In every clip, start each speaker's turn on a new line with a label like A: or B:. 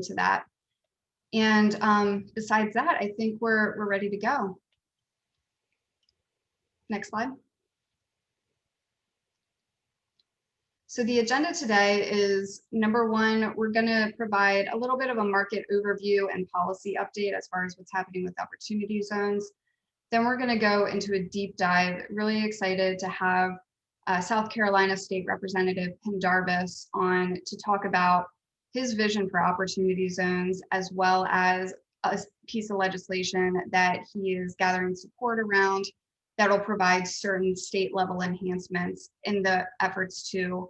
A: into that. And besides that, I think we're ready to go. Next slide. So the agenda today is, number one, we're going to provide a little bit of a market overview and policy update as far as what's happening with opportunity zones. Then we're going to go into a deep dive. Really excited to have South Carolina State Representative Pendarvis on to talk about his vision for opportunity zones, as well as a piece of legislation that he is gathering support around that'll provide certain state level enhancements in the efforts to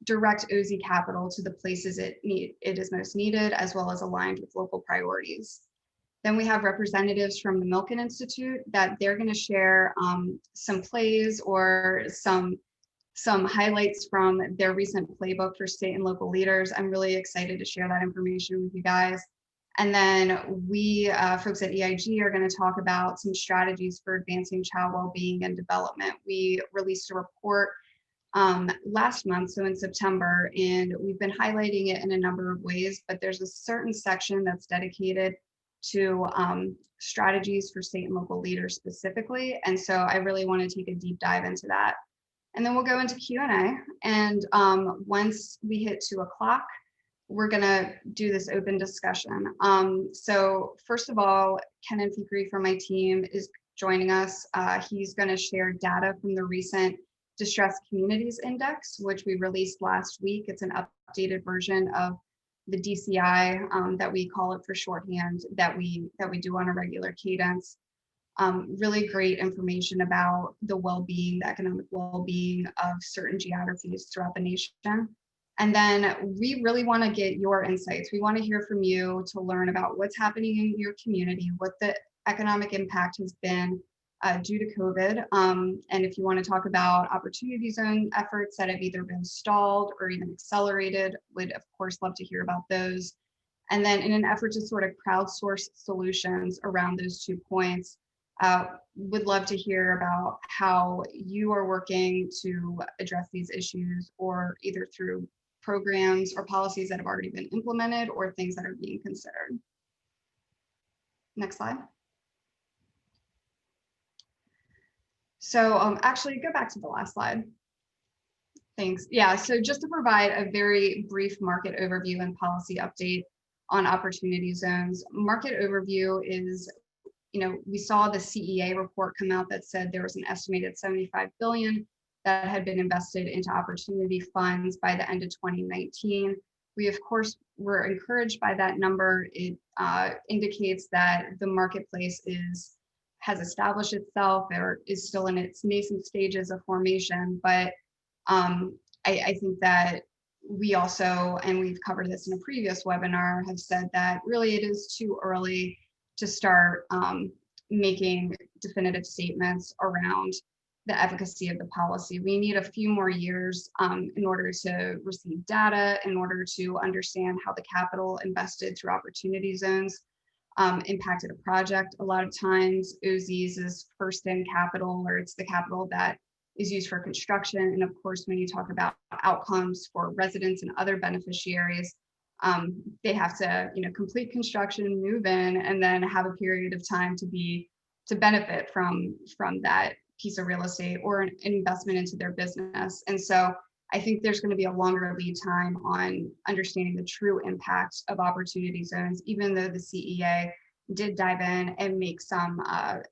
A: direct OZ capital to the places it is most needed, as well as aligned with local priorities. Then we have representatives from the Milken Institute that they're going to share some plays or some highlights from their recent playbook for state and local leaders. I'm really excited to share that information with you guys. And then we folks at EIG are going to talk about some strategies for advancing child well-being and development. We released a report last month, so in September, and we've been highlighting it in a number of ways, but there's a certain section that's dedicated to strategies for state and local leaders specifically. And so I really want to take a deep dive into that. And then we'll go into Q&A. And once we hit 2 o'clock, we're gonna do this open discussion. So first of all, Kenan Fikri from my team is joining us. He's gonna share data from the recent Distressed Communities Index, which we released last week. It's an updated version of the DCI that we call it for shorthand that we do on a regular cadence. Really great information about the well-being, the economic well-being of certain geographies throughout the nation. And then we really want to get your insights. We want to hear from you to learn about what's happening in your community, what the economic impact has been due to COVID. And if you want to talk about opportunity zone efforts that have either been stalled or even accelerated, would of course love to hear about those. And then in an effort to sort of crowdsource solutions around those 2 points, would love to hear about how you are working to address these issues, or either through programs or policies that have already been implemented or things that are being considered. Next slide. So actually go back to the last slide. Thanks. Yeah, so just to provide a very brief market overview and policy update on opportunity zones. Market overview is, we saw the CEA report come out that said there was an estimated 75 billion that had been invested into opportunity funds by the end of 2019. We, of course, were encouraged by that number. It indicates that the marketplace has established itself or is still in its nascent stages of formation. But I think that we also, and we've covered this in a previous webinar, have said that really it is too early to start making definitive statements around the efficacy of the policy. We need a few more years in order to receive data, in order to understand how the capital invested through opportunity zones impacted a project. A lot of times OZs is first in capital, or it's the capital that is used for construction. And of course, when you talk about outcomes for residents and other beneficiaries, they have to complete construction, move in, and then have a period of time to benefit from that piece of real estate or an investment into their business. And so I think there's going to be a longer lead time on understanding the true impact of opportunity zones, even though the CEA did dive in and make some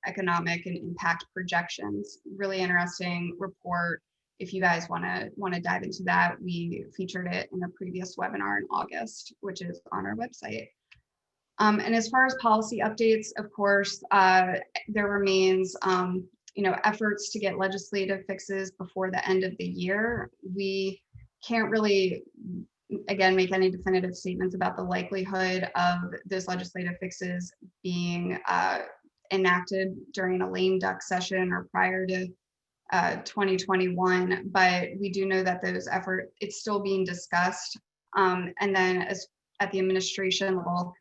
A: economic and impact projections. Really interesting report. If you guys want to dive into that, we featured it in a previous webinar in August, which is on our website. And as far as policy updates, of course, there remains efforts to get legislative fixes before the end of the year. We can't really, again, make any definitive statements about the likelihood of those legislative fixes being enacted during a lame duck session or prior to 2021, but we do know that those efforts, it's still being discussed. And then at the administration level,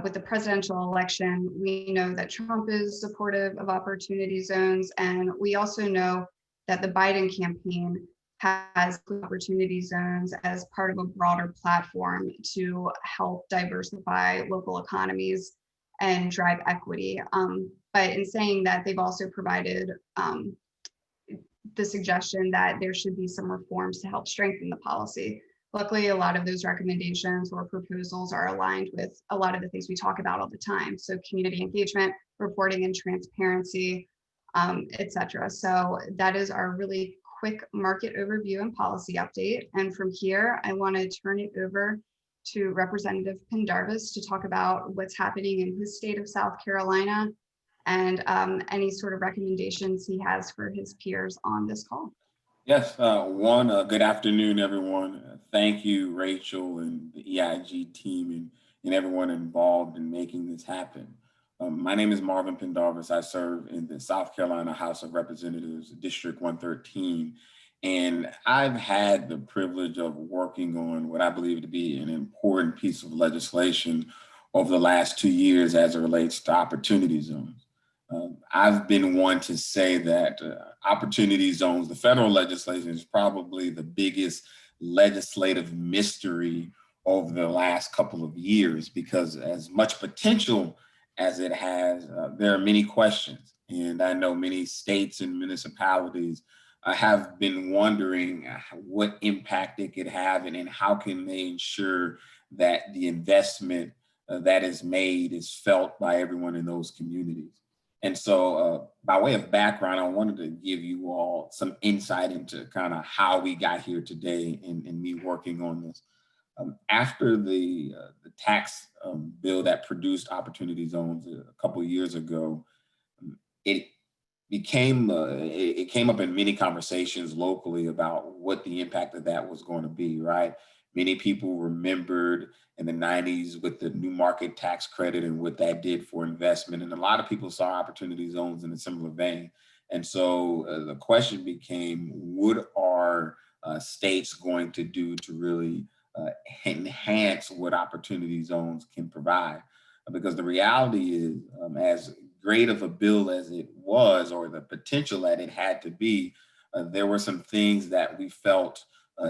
A: with the presidential election, we know that Trump is supportive of opportunity zones, and we also know that the Biden campaign has opportunity zones as part of a broader platform to help diversify local economies and drive equity. But in saying that, they've also provided the suggestion that there should be some reforms to help strengthen the policy. Luckily, a lot of those recommendations or proposals are aligned with a lot of the things we talk about all the time. So community engagement, reporting and transparency, et cetera. So that is our really quick market overview and policy update. And from here, I want to turn it over to Representative Pendarvis to talk about what's happening in his state of South Carolina and any sort of recommendations he has for his peers on this call.
B: Yes, good afternoon, everyone. Thank you, Rachel and the EIG team and everyone involved in making this happen. My name is Marvin Pendarvis. I serve in the South Carolina House of Representatives, District 113, and I've had the privilege of working on what I believe to be an important piece of legislation over the last 2 years as it relates to opportunity zones. I've been one to say that opportunity zones, the federal legislation is probably the biggest legislative mystery over the last couple of years, because as much potential as it has, there are many questions. And I know many states and municipalities have been wondering what impact it could have and how can they ensure that the investment that is made is felt by everyone in those communities. And so by way of background, I wanted to give you all some insight into kind of how we got here today and me working on this. After the tax bill that produced opportunity zones a couple of years ago, it it came up in many conversations locally about what the impact of that was going to be, right? Many people remembered in the 90s with the new market tax credit and what that did for investment. And a lot of people saw opportunity zones in a similar vein. And so the question became, what are states going to do to really enhance what opportunity zones can provide? Because the reality is, as great of a bill as it was, or the potential that it had to be, there were some things that we felt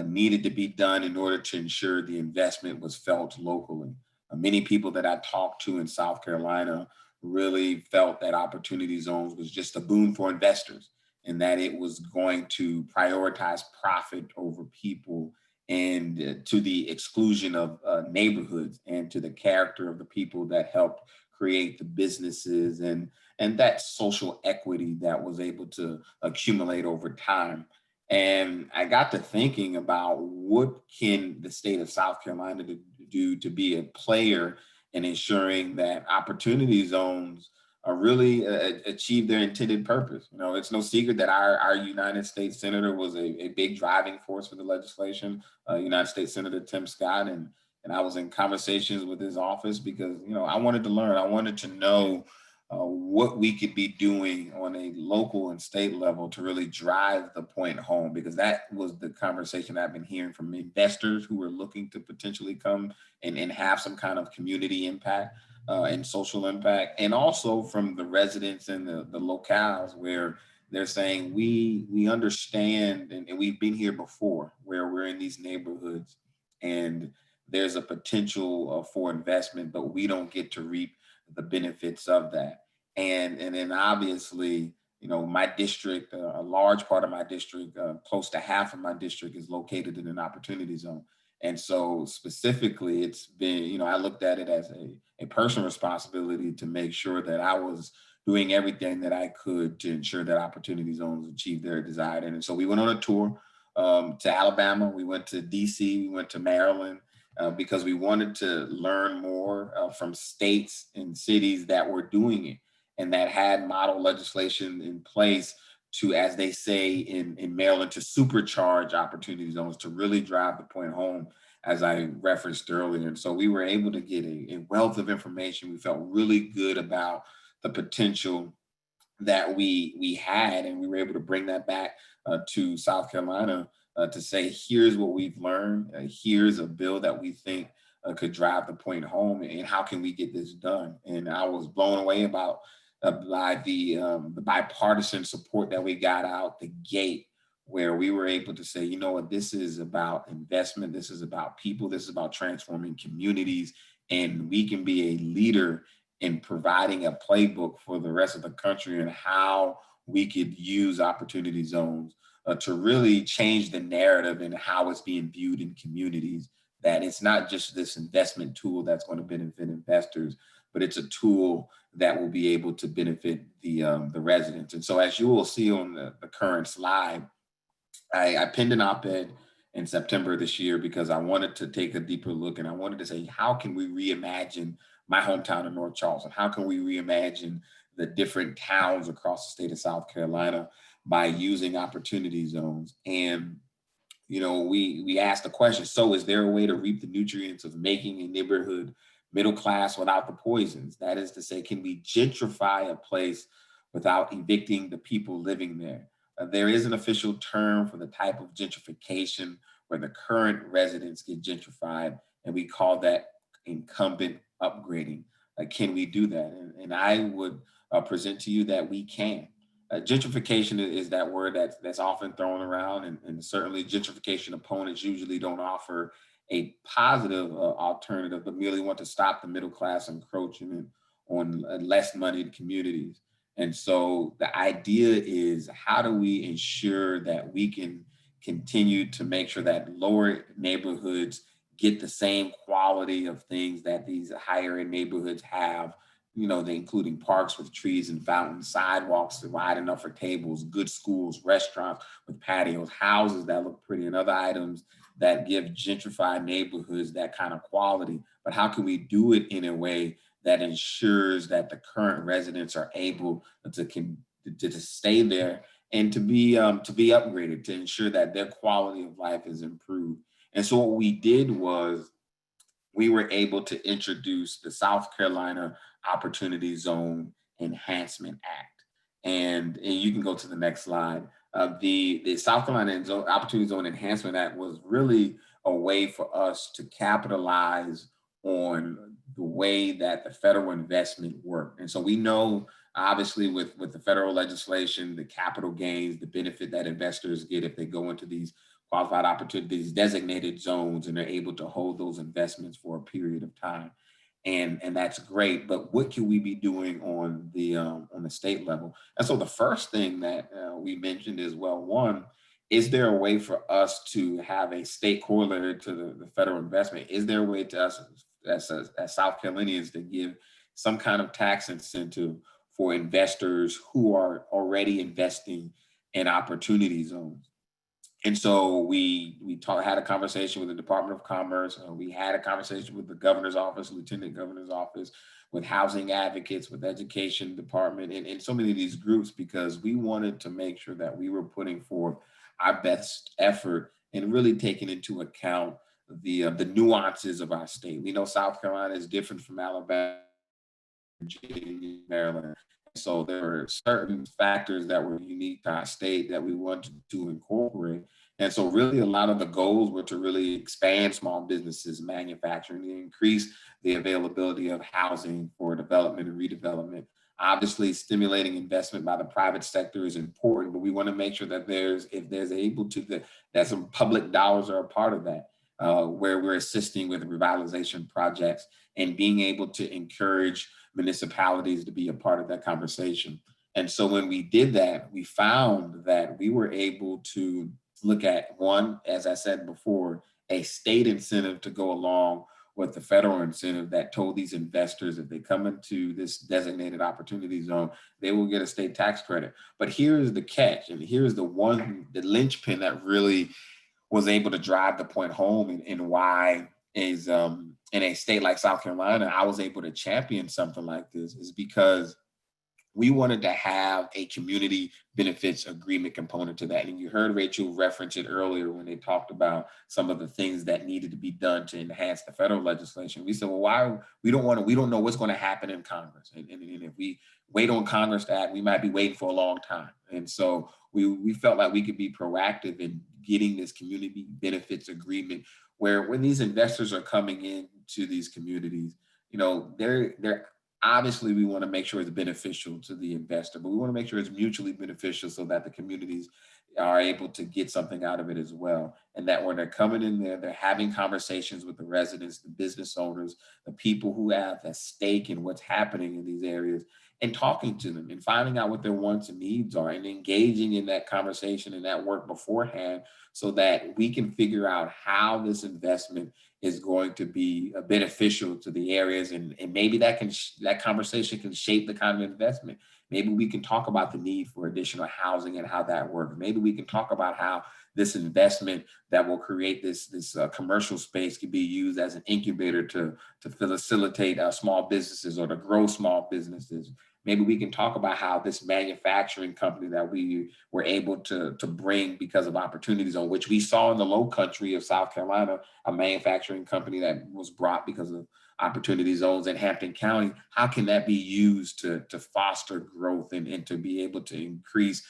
B: needed to be done in order to ensure the investment was felt locally. Many people that I talked to in South Carolina really felt that opportunity zones was just a boon for investors and that it was going to prioritize profit over people, and to the exclusion of neighborhoods and to the character of the people that helped create the businesses and that social equity that was able to accumulate over time. And I got to thinking about what can the state of South Carolina do to be a player in ensuring that opportunity zones really achieve their intended purpose. You know, it's no secret that our United States Senator was a big driving force for the legislation, United States Senator Tim Scott, and I was in conversations with his office because, you know, I wanted to learn. I wanted to know what we could be doing on a local and state level to really drive the point home, because that was the conversation I've been hearing from investors who are looking to potentially come and have some kind of community impact and social impact, and also from the residents and the locales where they're saying we understand and we've been here before, where we're in these neighborhoods and there's a potential for investment, but we don't get to reap the benefits of that. And then obviously, you know, my district, a large part of my district, close to half of my district is located in an opportunity zone. And so specifically, it's been, you know, I looked at it as a personal responsibility to make sure that I was doing everything that I could to ensure that opportunity zones achieve their desired end. And so we went on a tour to Alabama, we went to DC, we went to Maryland, because we wanted to learn more from states and cities that were doing it and that had model legislation in place to, as they say in Maryland, to supercharge opportunity zones, to really drive the point home, as I referenced earlier. And so we were able to get a wealth of information. We felt really good about the potential that we had, and we were able to bring that back to South Carolina to say, here's what we've learned, here's a bill that we think could drive the point home, and how can we get this done? And I was blown away by the bipartisan support that we got out the gate where we were able to say, you know what, this is about investment, this is about people, this is about transforming communities, and we can be a leader in providing a playbook for the rest of the country and how we could use opportunity zones to really change the narrative and how it's being viewed in communities. That it's not just this investment tool that's going to benefit investors, but it's a tool that will be able to benefit the residents. And so, as you will see on the current slide, I penned an op-ed in September of this year because I wanted to take a deeper look and I wanted to say, how can we reimagine my hometown of North Charleston? How can we reimagine the different towns across the state of South Carolina by using opportunity zones? And we asked the question, so is there a way to reap the nutrients of making a neighborhood middle class without the poisons? That is to say, can we gentrify a place without evicting the people living there? There is an official term for the type of gentrification where the current residents get gentrified, and we call that incumbent upgrading. Can we do that? And I would present to you that we can. Gentrification is that word that's often thrown around, and certainly gentrification opponents usually don't offer a positive alternative, but merely want to stop the middle class encroaching on less moneyed communities. And so the idea is, how do we ensure that we can continue to make sure that lower neighborhoods get the same quality of things that these higher end neighborhoods have, including parks with trees and fountains, sidewalks wide enough for tables, good schools, restaurants with patios, houses that look pretty, and other items that give gentrified neighborhoods that kind of quality. But how can we do it in a way that ensures that the current residents are able to stay there and to be upgraded, to ensure that their quality of life is improved? And so what we did was we were able to introduce the South Carolina Opportunity Zone Enhancement Act. And you can go to the next slide. The South Carolina Opportunity Zone Enhancement Act was really a way for us to capitalize on the way that the federal investment worked. And so we know, obviously, with the federal legislation, the capital gains, the benefit that investors get if they go into these qualified opportunities, designated zones, and they're able to hold those investments for a period of time. And that's great, but what can we be doing on the state level? And so the first thing that we mentioned is, well, one, is there a way for us to have a state corollary to the federal investment? Is there a way to us as South Carolinians to give some kind of tax incentive for investors who are already investing in opportunity zones? And so had a conversation with the Department of Commerce. We had a conversation with the governor's office, lieutenant governor's office, with housing advocates, with education department, and so many of these groups, because we wanted to make sure that we were putting forth our best effort and really taking into account the nuances of our state. We know South Carolina is different from Alabama, Virginia, Maryland. So there were certain factors that were unique to our state that we wanted to incorporate. And so really a lot of the goals were to really expand small businesses, manufacturing, and increase the availability of housing for development and redevelopment. Obviously, stimulating investment by the private sector is important, but we want to make sure that that some public dollars are a part of that, where we're assisting with revitalization projects and being able to encourage municipalities to be a part of that conversation. And so when we did that, we found that we were able to look at, one, as I said before, a state incentive to go along with the federal incentive that told these investors, if they come into this designated opportunity zone, they will get a state tax credit. But here's the catch, and here's the linchpin that really was able to drive the point home, and why is in a state like South Carolina, I was able to champion something like this, is because we wanted to have a community benefits agreement component to that. And you heard Rachel reference it earlier when they talked about some of the things that needed to be done to enhance the federal legislation. We said, well, we don't know what's going to happen in Congress. And if we wait on Congress to act, we might be waiting for a long time. And so we felt like we could be proactive in getting this community benefits agreement, where when these investors are coming into these communities, they're obviously, we want to make sure it's beneficial to the investor, but we want to make sure it's mutually beneficial so that the communities are able to get something out of it as well. And that when they're coming in there, they're having conversations with the residents, the business owners, the people who have a stake in what's happening in these areas, and talking to them and finding out what their wants and needs are and engaging in that conversation and that work beforehand so that we can figure out how this investment is going to be beneficial to the areas, and maybe that conversation can shape the kind of investment. Maybe we can talk about the need for additional housing and how that works. Maybe we can talk about how this investment that will create this commercial space can be used as an incubator to facilitate small businesses or to grow small businesses. Maybe we can talk about how this manufacturing company that we were able to bring because of opportunities on which we saw in the low country of South Carolina, a manufacturing company that was brought because of opportunity zones in Hampton County. How can that be used to foster growth and to be able to increase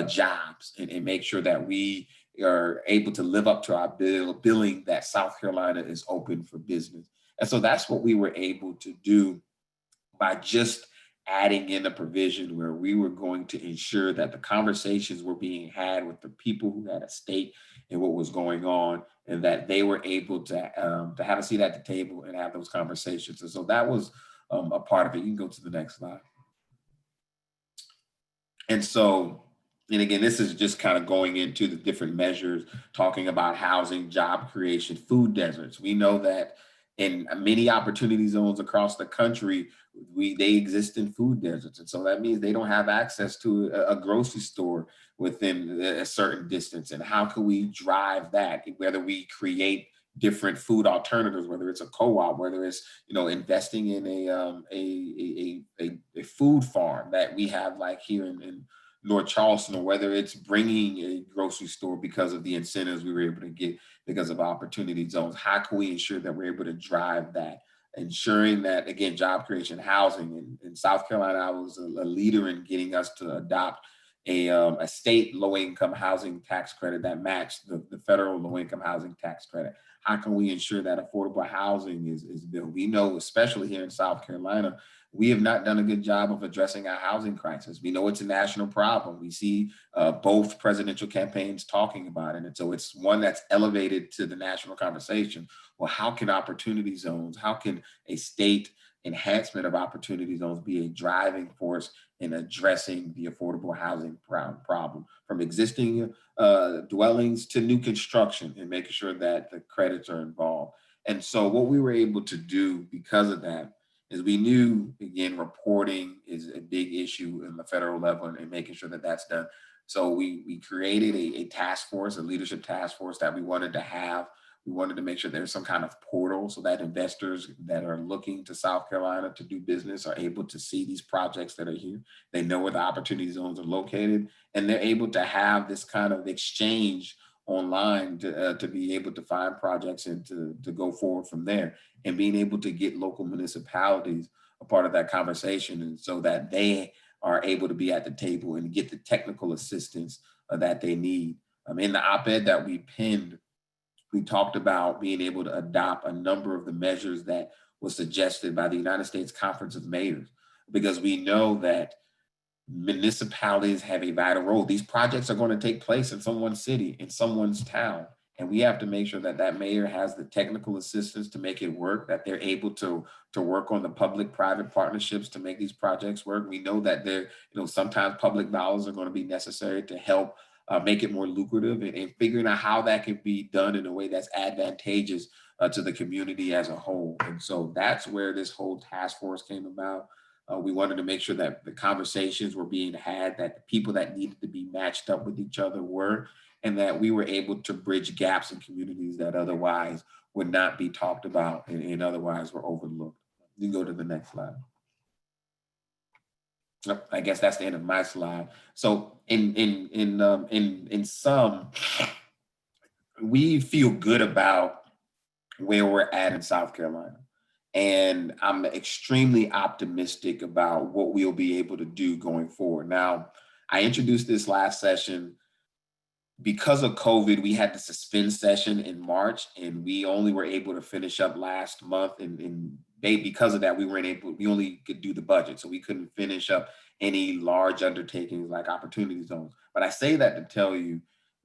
B: jobs and make sure that we are able to live up to our billing that South Carolina is open for business? And so that's what we were able to do by just adding in a provision where we were going to ensure that the conversations were being had with the people who had a stake in what was going on, and that they were able to have a seat at the table and have those conversations. And so that was a part of it. You can go to the next slide. And so, and again, this is just kind of going into the different measures, talking about housing, job creation, food deserts. We know that in many opportunity zones across the country, they exist in food deserts. And so that means they don't have access to a grocery store within a certain distance. And how can we drive that? Whether we create different food alternatives, whether it's a co-op, whether it's investing in a food farm that we have like here in North Charleston, or whether it's bringing a grocery store because of the incentives we were able to get because of opportunity zones. How can we ensure that we're able to drive that? Ensuring that, again, job creation, housing. In South Carolina, I was a leader in getting us to adopt a state low-income housing tax credit that matched the federal low-income housing tax credit. How can we ensure that affordable housing is built? We know, especially here in South Carolina, we have not done a good job of addressing our housing crisis. We know it's a national problem. We see both presidential campaigns talking about it. And so it's one that's elevated to the national conversation. Well, how can opportunity zones, how can a state enhancement of opportunity zones be a driving force in addressing the affordable housing problem, from existing dwellings to new construction, and making sure that the credits are involved? And so what we were able to do because of that is we knew, again, reporting is a big issue in the federal level, and making sure that that's done. So we created a task force, a leadership task force that we wanted to have. We wanted to make sure there's some kind of portal so that investors that are looking to South Carolina to do business are able to see these projects that are here. They know where the opportunity zones are located, and they're able to have this kind of exchange online to be able to find projects and to go forward from there, and being able to get local municipalities a part of that conversation, and so that they are able to be at the table and get the technical assistance that they need. In the op-ed that we penned, we talked about being able to adopt a number of the measures that was suggested by the United States Conference of Mayors, because we know that municipalities have a vital role. These projects are going to take place in someone's city, in someone's town. And we have to make sure that that mayor has the technical assistance to make it work, that they're able to work on the public-private partnerships to make these projects work. We know that sometimes public dollars are going to be necessary to help make it more lucrative, and figuring out how that can be done in a way that's advantageous to the community as a whole. And so that's where this whole task force came about. We wanted to make sure that the conversations were being had, that the people that needed to be matched up with each other were, and that we were able to bridge gaps in communities that otherwise would not be talked about and otherwise were overlooked. You can go to the next slide. I guess that's the end of my slide. So in sum, we feel good about where we're at in South Carolina. And I'm extremely optimistic about what we'll be able to do going forward. Now, I introduced this last session because of COVID. We had to suspend session in March, and we only were able to finish up last month. And because of that, we only could do the budget. So we couldn't finish up any large undertakings like opportunity zones. But I say that to tell you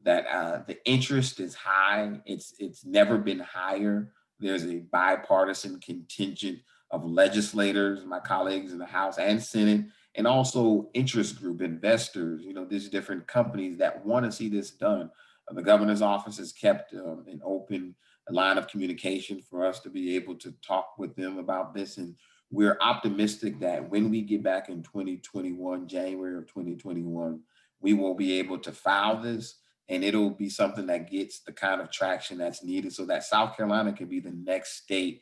B: that the interest is high. It's never been higher. There's a bipartisan contingent of legislators, my colleagues in the House and Senate, and also interest group investors. There's different companies that want to see this done. The governor's office has kept an open line of communication for us to be able to talk with them about this. And we're optimistic that when we get back in 2021, January of 2021, we will be able to file this, and it'll be something that gets the kind of traction that's needed so that South Carolina can be the next state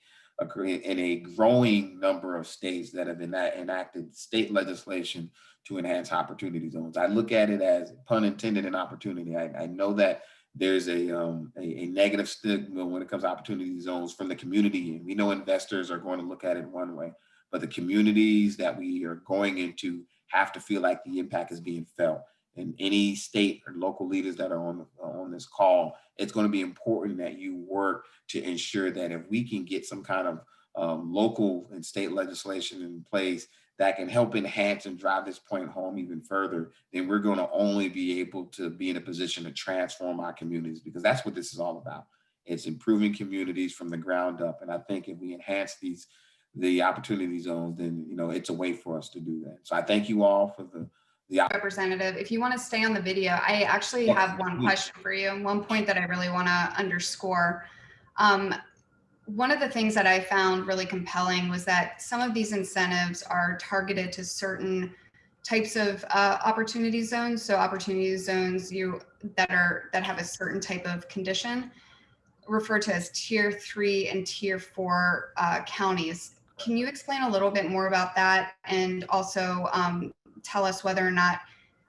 B: in a growing number of states that have enacted state legislation to enhance opportunity zones. I look at it as, pun intended, an opportunity. I know that there's a negative stigma when it comes to opportunity zones from the community. And we know investors are going to look at it one way, but the communities that we are going into have to feel like the impact is being felt. And any state or local leaders that are on this call, it's going to be important that you work to ensure that if we can get some kind of local and state legislation in place that can help enhance and drive this point home even further, then we're going to only be able to be in a position to transform our communities, because that's what this is all about. It's improving communities from the ground up. And I think if we enhance the opportunity zones, then it's a way for us to do that. So I thank you all for the
A: Representative. If you want to stay on the video, I actually have one question for you, and one point that I really want to underscore. One of the things that I found really compelling was that some of these incentives are targeted to certain types of opportunity zones. So opportunity zones that have a certain type of condition, referred to as tier 3 and tier 4 counties. Can you explain a little bit more about that, and also tell us whether or not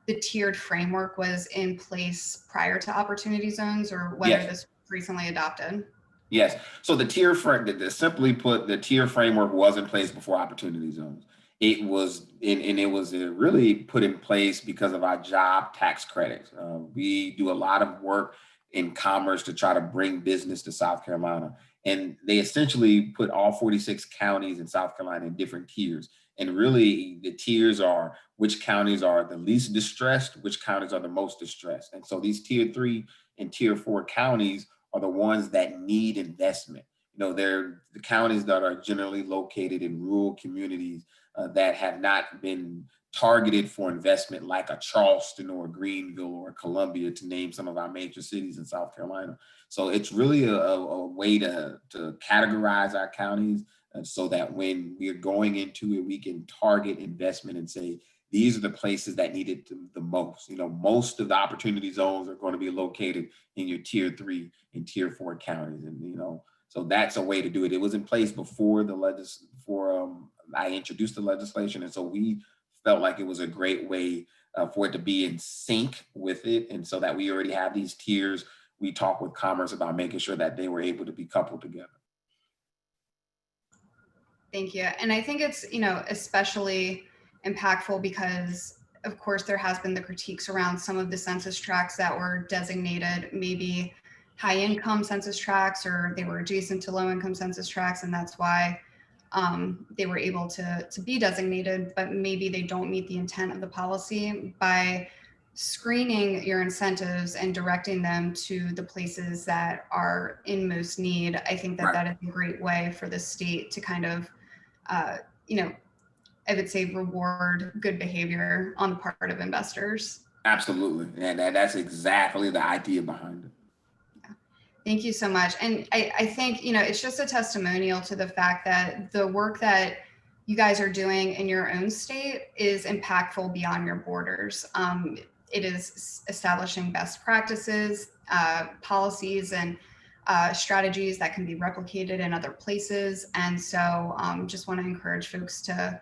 A: the tiered framework was in place prior to opportunity zones, or whether this was recently adopted?
B: Yes. So simply put, the tier framework was in place before opportunity zones. It was really put in place because of our job tax credits. We do a lot of work in commerce to try to bring business to South Carolina. And they essentially put all 46 counties in South Carolina in different tiers. And really the tiers are which counties are the least distressed, which counties are the most distressed. And so these tier 3 and tier 4 counties are the ones that need investment. They're the counties that are generally located in rural communities that have not been targeted for investment, like a Charleston or a Greenville or a Columbia, to name some of our major cities in South Carolina. So it's really a way to categorize our counties so that when we're going into it, we can target investment and say, these are the places that need it the most. Most of the opportunity zones are going to be located in your tier 3 and tier 4 counties. And, so that's a way to do it. It was in place before I introduced the legislation. And so we felt like it was a great way for it to be in sync with it. And so that we already have these tiers, we talk with Commerce about making sure that they were able to be coupled together.
A: Thank you. And I think it's, especially impactful because, of course, there has been the critiques around some of the census tracts that were designated maybe high income census tracts, or they were adjacent to low income census tracts. And that's why they were able to be designated, but maybe they don't meet the intent of the policy. By screening your incentives and directing them to the places that are in most need, I think that that is a great way for the state to kind of, I would say, reward good behavior on the part of investors.
B: Absolutely. And that's exactly the idea behind it.
A: Thank you so much. And I think, it's just a testimonial to the fact that the work that you guys are doing in your own state is impactful beyond your borders. It is establishing best practices, policies, and strategies that can be replicated in other places. And so just want to encourage folks to,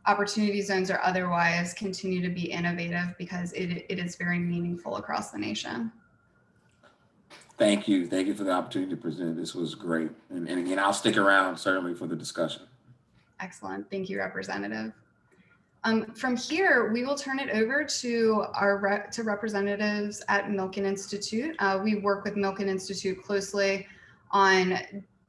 A: opportunity zones or otherwise, continue to be innovative, because it is very meaningful across the nation.
B: Thank you. Thank you for the opportunity to present. This was great. And again, I'll stick around certainly for the discussion.
A: Excellent. Thank you, Representative. From here, we will turn it over to to representatives at Milken Institute. We work with Milken Institute closely on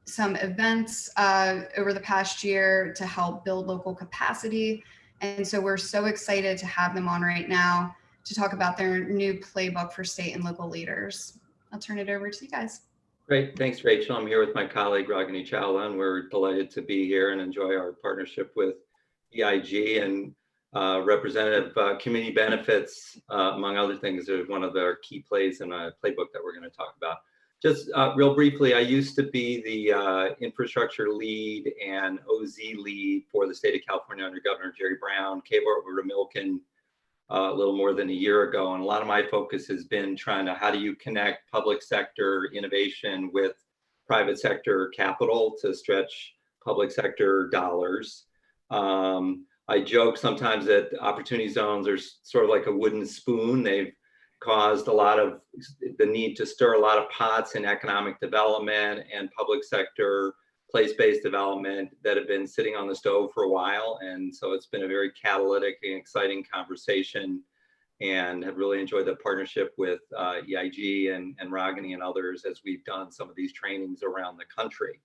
A: some events over the past year to help build local capacity. And so we're so excited to have them on right now to talk about their new playbook for state and local leaders. I'll turn it over to you guys.
C: Great, thanks, Rachel. I'm here with my colleague, Ragini Chawla, and we're delighted to be here and enjoy our partnership with EIG and Representative Community Benefits, among other things, are one of their key plays in a playbook that we're going to talk about. Just real briefly, I used to be the infrastructure lead and OZ lead for the state of California under Governor Jerry Brown. Came over to Milken a little more than a year ago, and a lot of my focus has been trying to, how do you connect public sector innovation with private sector capital to stretch public sector dollars. I joke sometimes that opportunity zones are sort of like a wooden spoon. They've caused a lot of the need to stir a lot of pots in economic development and public sector place-based development that have been sitting on the stove for a while. And so it's been a very catalytic and exciting conversation, and have really enjoyed the partnership with EIG and Ragini and others as we've done some of these trainings around the country.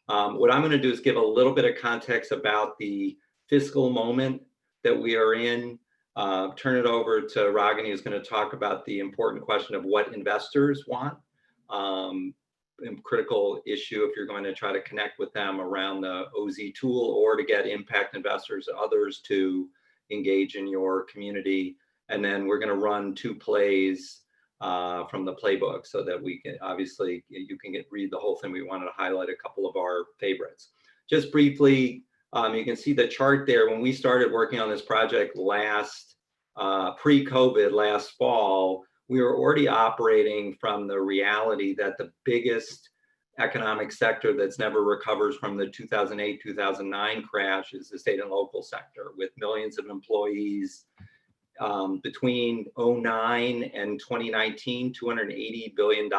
C: What I'm going to do is give a little bit of context about the fiscal moment that we are in. Turn it over to Ragini, who's going to talk about the important question of what investors want. Critical issue if you're going to try to connect with them around the OZ tool, or to get impact investors, others to engage in your community. And then we're going to run 2 plays from the playbook so that we can, obviously, you can read the whole thing. We wanted to highlight a couple of our favorites. Just briefly, you can see the chart there. When we started working on this project pre-COVID last fall, we were already operating from the reality that the biggest economic sector that's never recovers from the 2008-2009 crash is the state and local sector, with millions of employees. Between 2009 and 2019, $280 billion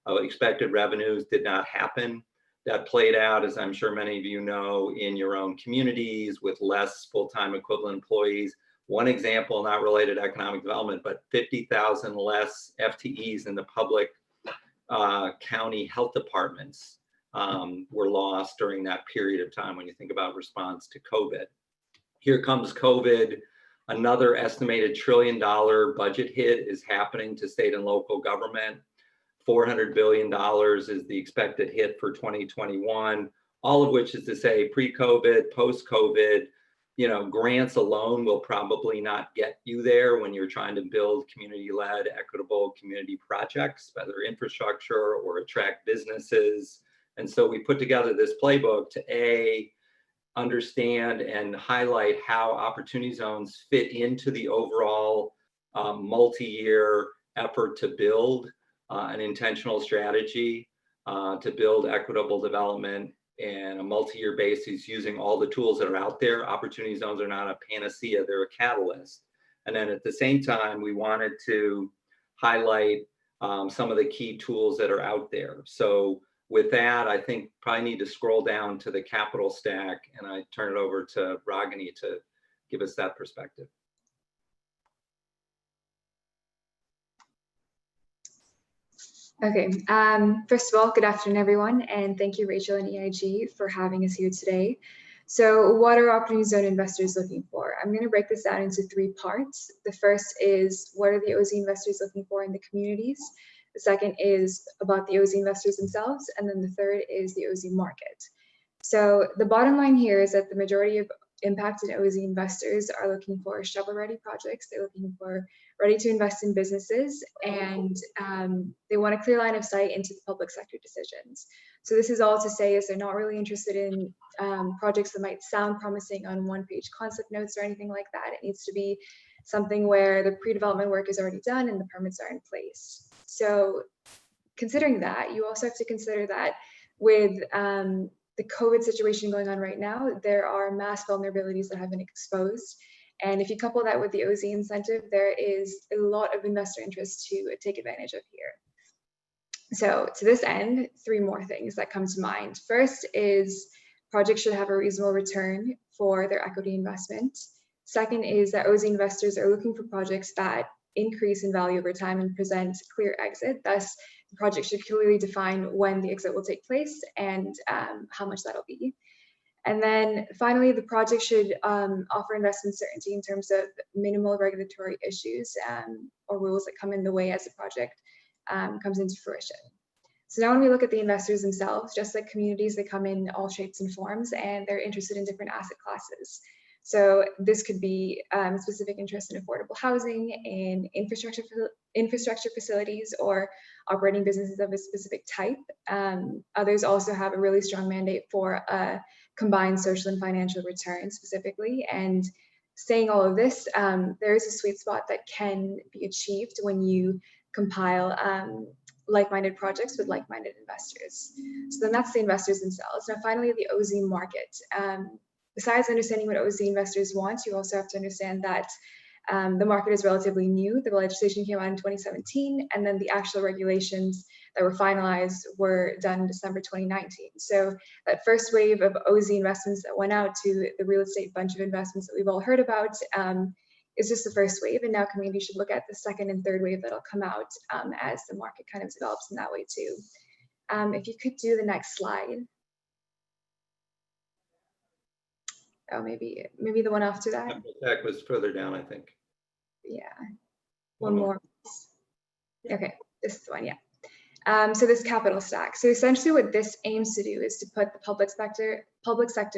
C: of expected revenues did not happen. That played out, as I'm sure many of you know, in your own communities with less full-time equivalent employees. One example, not related to economic development, but 50,000 less FTEs in the public county health departments were lost during that period of time when you think about response to COVID. Here comes COVID. Another estimated $1 trillion budget hit is happening to state and local government. $400 billion is the expected hit for 2021, all of which is to say pre-COVID, post-COVID, grants alone will probably not get you there when you're trying to build community-led, equitable community projects, whether infrastructure or attract businesses. And so we put together this playbook to understand and highlight how opportunity zones fit into the overall multi-year effort to build an intentional strategy to build equitable development and a multi-year basis using all the tools that are out there. Opportunity zones are not a panacea, they're a catalyst. And then at the same time, we wanted to highlight some of the key tools that are out there. So with that, I think probably need to scroll down to the capital stack, and I turn it over to Ragini to give us that perspective.
D: Okay, first of all, good afternoon, everyone, and thank you, Rachel and EIG, for having us here today. So what are opportunity zone investors looking for? I'm going to break this down into 3 parts. The first is, what are the OZ investors looking for in the communities? The second is about the OZ investors themselves, and then the third is the OZ market. So the bottom line here is that the majority of impacted OZ investors are looking for shovel-ready projects. They're looking for ready to invest in businesses, and they want a clear line of sight into the public sector decisions. So this is all to say is they're not really interested in projects that might sound promising on one-page concept notes or anything like that. It needs to be something where the pre-development work is already done and the permits are in place. So considering that, you also have to consider that with the COVID situation going on right now, there are mass vulnerabilities that have been exposed. And if you couple that with the OZ incentive, there is a lot of investor interest to take advantage of here. So to this end, 3 more things that come to mind. First is projects should have a reasonable return for their equity investment. Second is that OZ investors are looking for projects that increase in value over time and present clear exit. Thus, the project should clearly define when the exit will take place and how much that'll be. And then finally, the project should offer investment certainty in terms of minimal regulatory issues or rules that come in the way as the project comes into fruition. So now when we look at the investors themselves, just like communities, they come in all shapes and forms, and they're interested in different asset classes. So this could be specific interest in affordable housing, in infrastructure facilities, or operating businesses of a specific type. Others also have a really strong mandate for a combined social and financial return specifically. And saying all of this, there is a sweet spot that can be achieved when you compile like-minded projects with like-minded investors. So then that's the investors themselves. Now, finally, the OZ market. Besides understanding what OZ investors want, you also have to understand that the market is relatively new. The legislation came out in 2017, and then the actual regulations that were finalized were done in December 2019. So that first wave of OZ investments that went out to the real estate bunch of investments that we've all heard about is just the first wave, and now communities should look at the second and third wave that'll come out as the market kind of develops in that way too. If you could do the next slide. Oh, maybe the one after that.
C: That was further down, I think.
D: Yeah, one more. Okay, this is the one, yeah. So this capital stack. So essentially what this aims to do is to put the public sector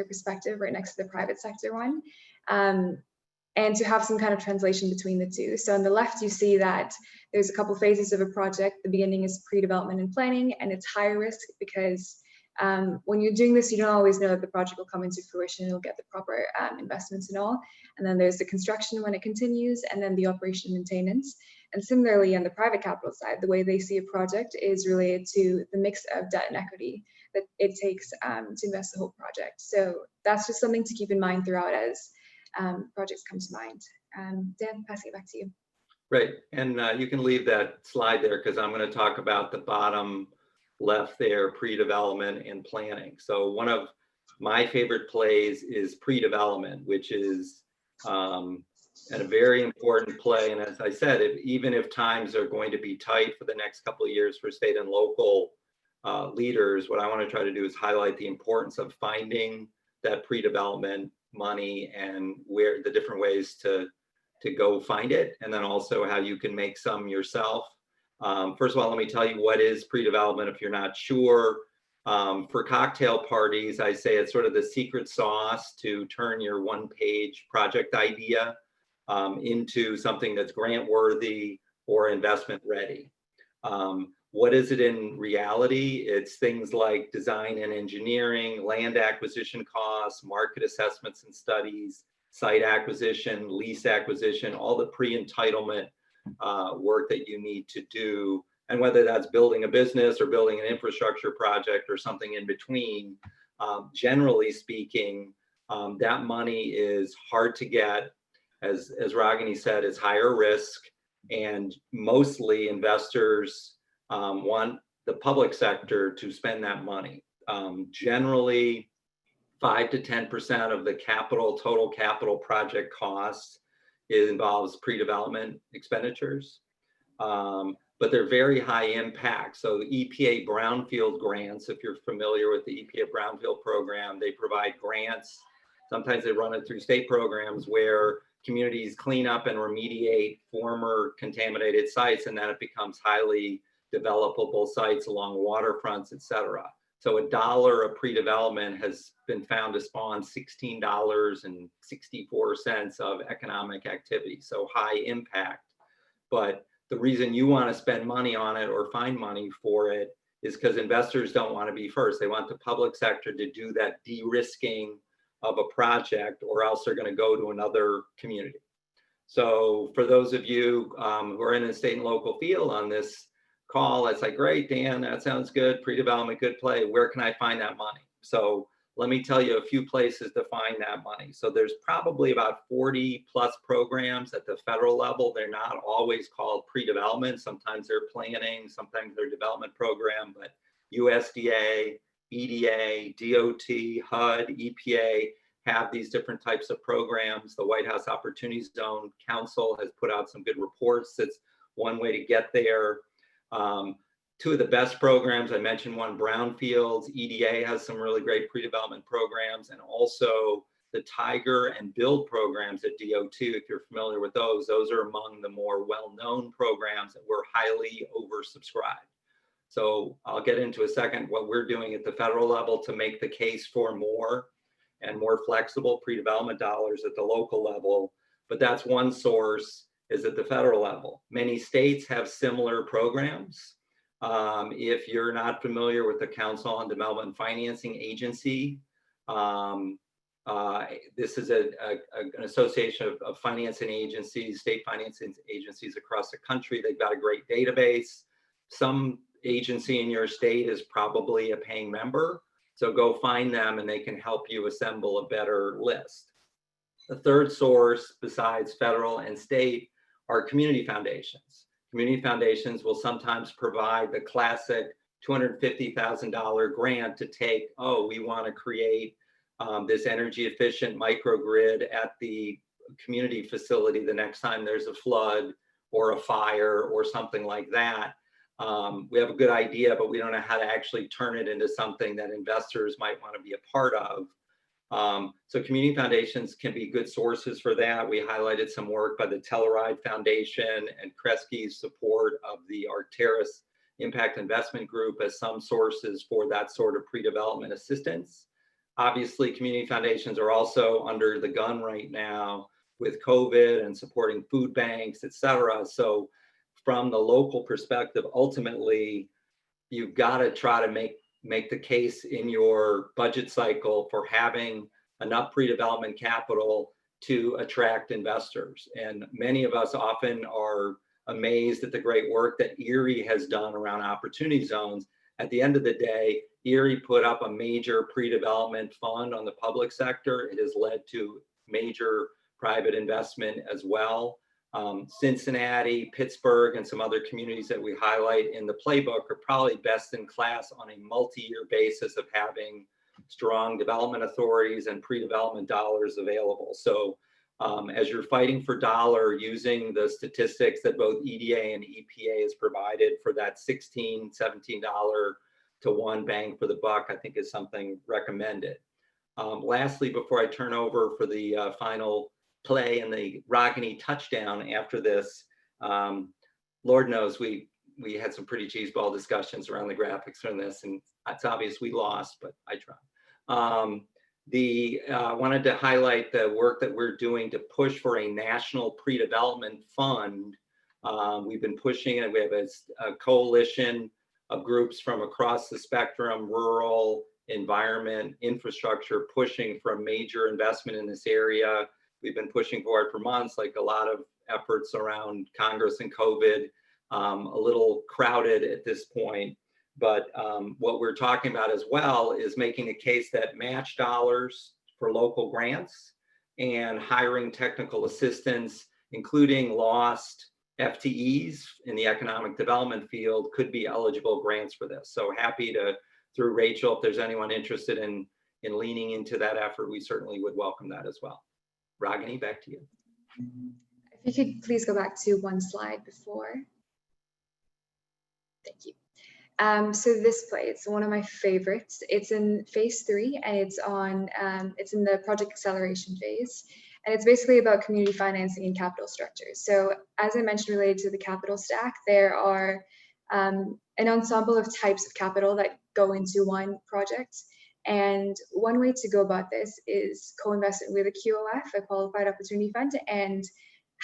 D: perspective right next to the private sector one, and to have some kind of translation between the two. So on the left, you see that there's a couple phases of a project. The beginning is pre-development and planning, and it's higher risk because when you're doing this, you don't always know that the project will come into fruition, you'll get the proper investments and all. And then there's the construction when it continues, and then the operation and maintenance. And similarly, on the private capital side, the way they see a project is related to the mix of debt and equity that it takes to invest the whole project. So that's just something to keep in mind throughout as projects come to mind. Dan, passing it back to you.
C: Right, and you can leave that slide there because I'm going to talk about the bottom left there, pre-development and planning. So one of my favorite plays is pre-development, which is a very important play. And as I said, even if times are going to be tight for the next couple of years for state and local leaders, what I want to try to do is highlight the importance of finding that pre-development money and where the different ways to go find it, and then also how you can make some yourself. First of all, let me tell you what is pre-development if you're not sure. For cocktail parties, I say it's sort of the secret sauce to turn your one-page project idea into something that's grant-worthy or investment-ready. What is it in reality? It's things like design and engineering, land acquisition costs, market assessments and studies, site acquisition, lease acquisition, all the pre-entitlement work that you need to do. And whether that's building a business or building an infrastructure project or something in between, generally speaking, that money is hard to get. As Ragini said, it's higher risk, and mostly investors want the public sector to spend that money. Generally, 5 to 10% of the total capital project costs involves pre-development expenditures, but they're very high impact. So the EPA brownfield grants, if you're familiar with the EPA brownfield program, they provide grants. Sometimes they run it through state programs where communities clean up and remediate former contaminated sites, and then it becomes highly developable sites along waterfronts, et cetera. So $1 of pre-development has been found to spawn $16.64 of economic activity. So high impact. But the reason you want to spend money on it or find money for it is because investors don't want to be first. They want the public sector to do that de-risking of a project, or else they're going to go to another community. So for those of you who are in the state and local field on this call, it's like, great, Dan, that sounds good. Pre-development, good play. Where can I find that money? So let me tell you a few places to find that money. So there's probably about 40 plus programs at the federal level. They're not always called pre-development. Sometimes they're planning, sometimes they're development program, but USDA, EDA, DOT, HUD, EPA have these different types of programs. The White House Opportunity Zone Council has put out some good reports. That's one way to get there. two of the best programs. I mentioned one, Brownfields. EDA has some really great pre-development programs, and also the Tiger and Build programs at DO2, if you're familiar with those are among the more well-known programs that were highly oversubscribed. So I'll get into a second what we're doing at the federal level to make the case for more and more flexible pre-development dollars at the local level. But that's one source, is at the federal level. Many states have similar programs. If you're not familiar with the Council on Development Financing Agency, this is an association of financing agencies, state financing agencies across the country. They've got a great database. Some agency in your state is probably a paying member. So go find them and they can help you assemble a better list. The third source besides federal and state are community foundations. Community foundations will sometimes provide the classic $250,000 grant to take, we want to create this energy efficient microgrid at the community facility the next time there's a flood or a fire or something like that. We have a good idea, but we don't know how to actually turn it into something that investors might want to be a part of. So community foundations can be good sources for that. We highlighted some work by the Telluride Foundation and Kresge's support of the Arcturus Impact Investment Group as some sources for that sort of pre-development assistance. Obviously, community foundations are also under the gun right now with COVID and supporting food banks, et cetera. So from the local perspective, ultimately, you've got to try to make the case in your budget cycle for having enough pre-development capital to attract investors. And many of us often are amazed at the great work that Erie has done around opportunity zones. At the end of the day, Erie put up a major pre-development fund on the public sector. It has led to major private investment as well. Cincinnati, Pittsburgh, and some other communities that we highlight in the playbook are probably best in class on a multi-year basis of having strong development authorities and pre-development dollars available. So as you're fighting for dollar, using the statistics that both EDA and EPA has provided for that $16, $17 to one bang for the buck, I think is something recommended. Lastly, before I turn over for the final play and the Ragini touchdown after this, Lord knows we had some pretty cheeseball discussions around the graphics from this, and it's obvious we lost, but I tried. Wanted to highlight the work that we're doing to push for a national pre-development fund. We've been pushing it. We have a coalition of groups from across the spectrum, rural, environment, infrastructure, pushing for a major investment in this area. We've been pushing for it for months, like a lot of efforts around Congress and COVID, a little crowded at this point. But what we're talking about as well is making a case that match dollars for local grants and hiring technical assistance, including lost FTEs in the economic development field, could be eligible grants for this. So happy to, through Rachel, if there's anyone interested in leaning into that effort, we certainly would welcome that as well. Ragini, back to you.
D: If you could please go back to one slide before. Thank you. So this play, it's one of my favorites. It's in phase 3 and it's in the project acceleration phase. And it's basically about community financing and capital structures. So as I mentioned, related to the capital stack, there are an ensemble of types of capital that go into one project. And one way to go about this is co-investment with a QOF, a qualified opportunity fund, and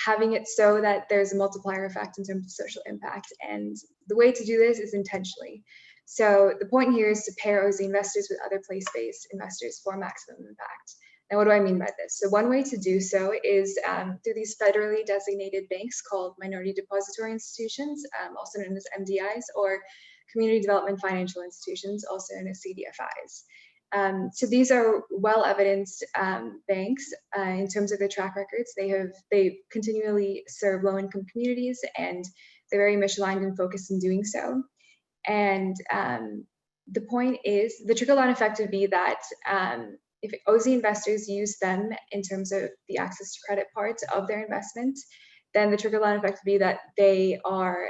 D: having it so that there's a multiplier effect in terms of social impact. And the way to do this is intentionally. So the point here is to pair OZ investors with other place-based investors for maximum impact. Now, what do I mean by this? So one way to do so is through these federally designated banks called minority depository institutions, also known as MDIs, or community development financial institutions, also known as CDFIs. So these are well-evidenced banks in terms of their track records. They continually serve low-income communities, and they're very mission-aligned and focused in doing so. And the point is, the trickle-down effect would be that if OZ investors use them in terms of the access to credit part of their investment, then the trickle-down effect would be that they are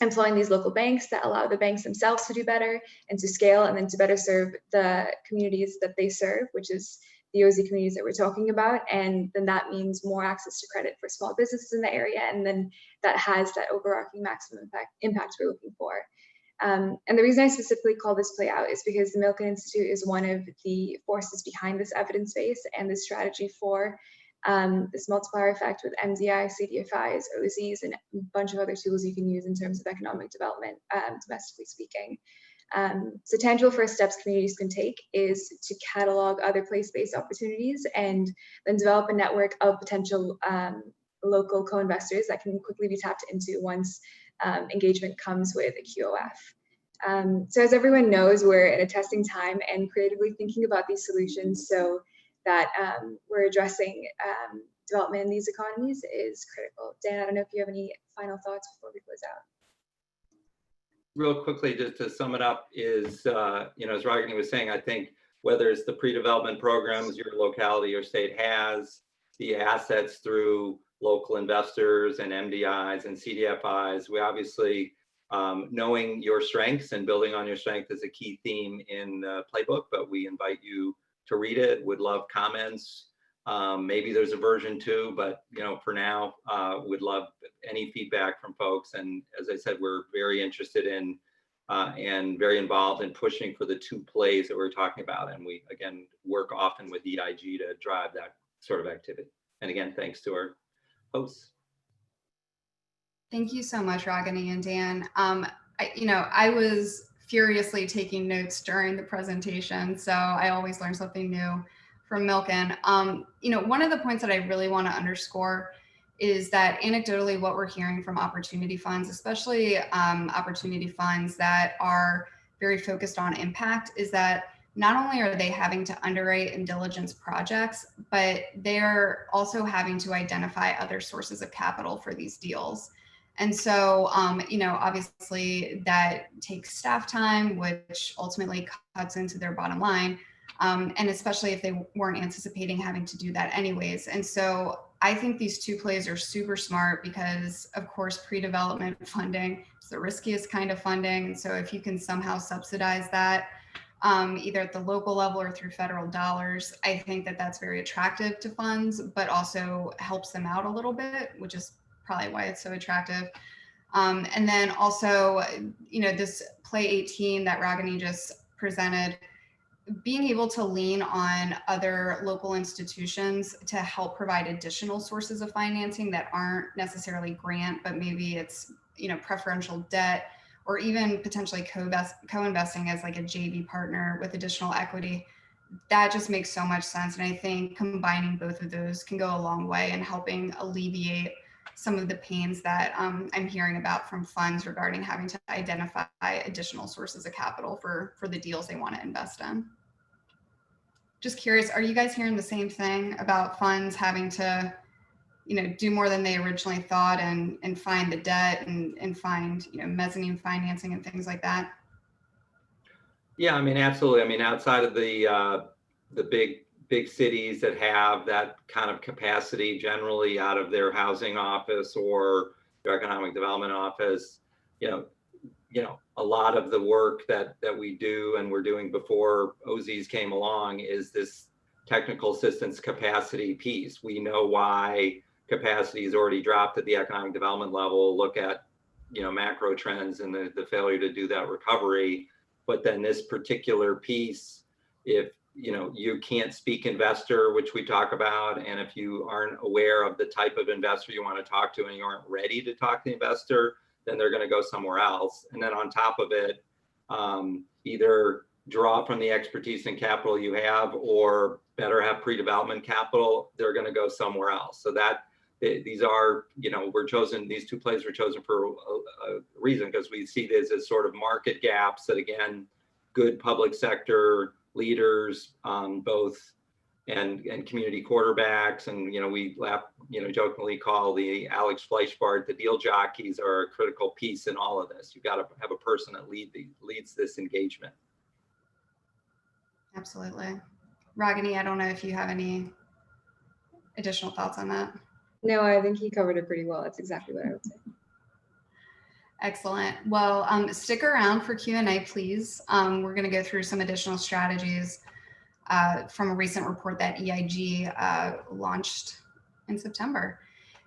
D: employing these local banks that allow the banks themselves to do better and to scale and then to better serve the communities that they serve, which is the OZ communities that we're talking about. And then that means more access to credit for small businesses in the area. And then that has that overarching maximum impact we're looking for. And the reason I specifically call this play out is because the Milken Institute is one of the forces behind this evidence base and this strategy for this multiplier effect with MDI, CDFIs, OZs, and a bunch of other tools you can use in terms of economic development, domestically speaking. So tangible first steps communities can take is to catalog other place-based opportunities and then develop a network of potential local co-investors that can quickly be tapped into once engagement comes with a QOF. So as everyone knows, we're in a testing time and creatively thinking about these solutions so that we're addressing development in these economies is critical. Dan, I don't know if you have any final thoughts before we close out.
C: Real quickly, just to sum it up, is, as Ragini was saying, I think whether it's the pre-development programs your locality or state has, the assets through local investors and MDIs and CDFIs, we obviously, knowing your strengths and building on your strength is a key theme in the playbook, but we invite you to read it. Would love comments. Maybe there's a version 2, but for now, would love any feedback from folks. And as I said, we're very interested in and very involved in pushing for the 2 plays that we're talking about. And we, again, work often with EIG to drive that sort of activity. And again, thanks to our hosts.
A: Thank you so much, Ragini and Dan. I was furiously taking notes during the presentation, so I always learn something new from Milken. One of the points that I really want to underscore is that anecdotally what we're hearing from opportunity funds, especially opportunity funds that are very focused on impact, is that not only are they having to underwrite and diligence projects, but they're also having to identify other sources of capital for these deals. And so, obviously that takes staff time, which ultimately cuts into their bottom line. And especially if they weren't anticipating having to do that anyways. And so I think these 2 plays are super smart because, of course, pre-development funding is the riskiest kind of funding. And so if you can somehow subsidize that, either at the local level or through federal dollars, I think that that's very attractive to funds, but also helps them out a little bit, which is probably why it's so attractive. And then also, this play 18 that Ragini just presented, being able to lean on other local institutions to help provide additional sources of financing that aren't necessarily grant, but maybe it's, preferential debt, or even potentially co-investing as like a JV partner with additional equity. That just makes so much sense. And I think combining both of those can go a long way in helping alleviate some of the pains that I'm hearing about from funds regarding having to identify additional sources of capital for the deals they want to invest in. Just curious, are you guys hearing the same thing about funds having to, do more than they originally thought and find the debt and find, mezzanine financing and things like that?
C: Yeah, absolutely. Outside of the big cities that have that kind of capacity, generally out of their housing office or their economic development office, a lot of the work that we do and we're doing before OZs came along is this technical assistance capacity piece. We know why capacity is already dropped at the economic development level, look at, macro trends and the failure to do that recovery. But then this particular piece, if you can't speak investor, which we talk about, and if you aren't aware of the type of investor you want to talk to and you aren't ready to talk to the investor, then they're going to go somewhere else. And then on top of it, either draw from the expertise and capital you have, or better have pre-development capital, they're going to go somewhere else. So that these are, these 2 plays were chosen for a reason, because we see this as sort of market gaps that, again, good public sector leaders, both and community quarterbacks, and we laugh, jokingly call the Alex Fleischbart the deal jockeys are a critical piece in all of this. You've got to have a person that leads this engagement.
A: Absolutely. Ragini, I don't know if you have any additional thoughts on that.
D: No, I think he covered it pretty well. That's exactly what I would say.
A: Excellent. Well, stick around for Q&A, please. We're going to go through some additional strategies from a recent report that EIG launched in September.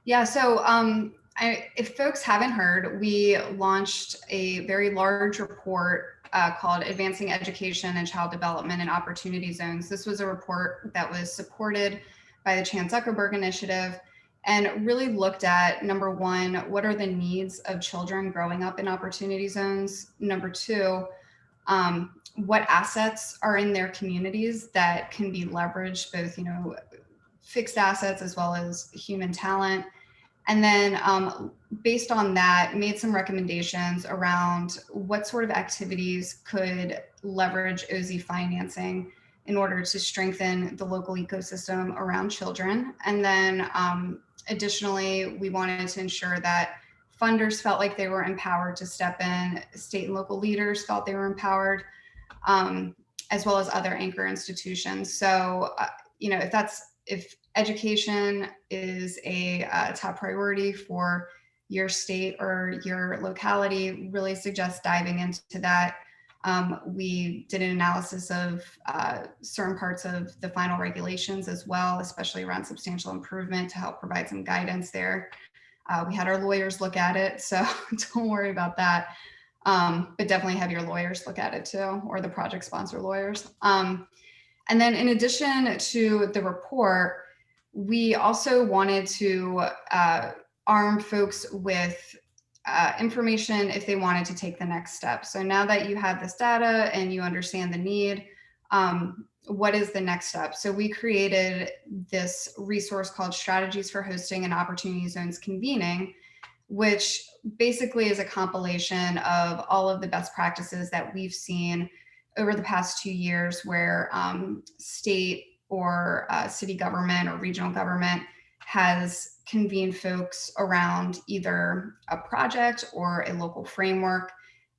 A: Yeah, so if folks haven't heard, we launched a very large report called Advancing Education and Child Development in Opportunity Zones. This was a report that was supported by the Chan Zuckerberg Initiative and really looked at, number one, what are the needs of children growing up in opportunity zones? Number two, what assets are in their communities that can be leveraged, both, fixed assets as well as human talent. And then based on that, made some recommendations around what sort of activities could leverage OZ financing in order to strengthen the local ecosystem around children. And then additionally, we wanted to ensure that funders felt like they were empowered to step in, state and local leaders felt they were empowered, as well as other anchor institutions. So, if education is a top priority for your state or your locality, really suggest diving into that. We did an analysis of certain parts of the final regulations as well, especially around substantial improvement to help provide some guidance there. We had our lawyers look at it, so don't worry about that. But definitely have your lawyers look at it too, or the project sponsor lawyers. And then in addition to the report, we also wanted to arm folks with information if they wanted to take the next step. So now that you have this data and you understand the need, what is the next step? So we created this resource called Strategies for Hosting and Opportunity Zones Convening, which basically is a compilation of all of the best practices that we've seen over the past 2 years where state or city government or regional government has convened folks around either a project or a local framework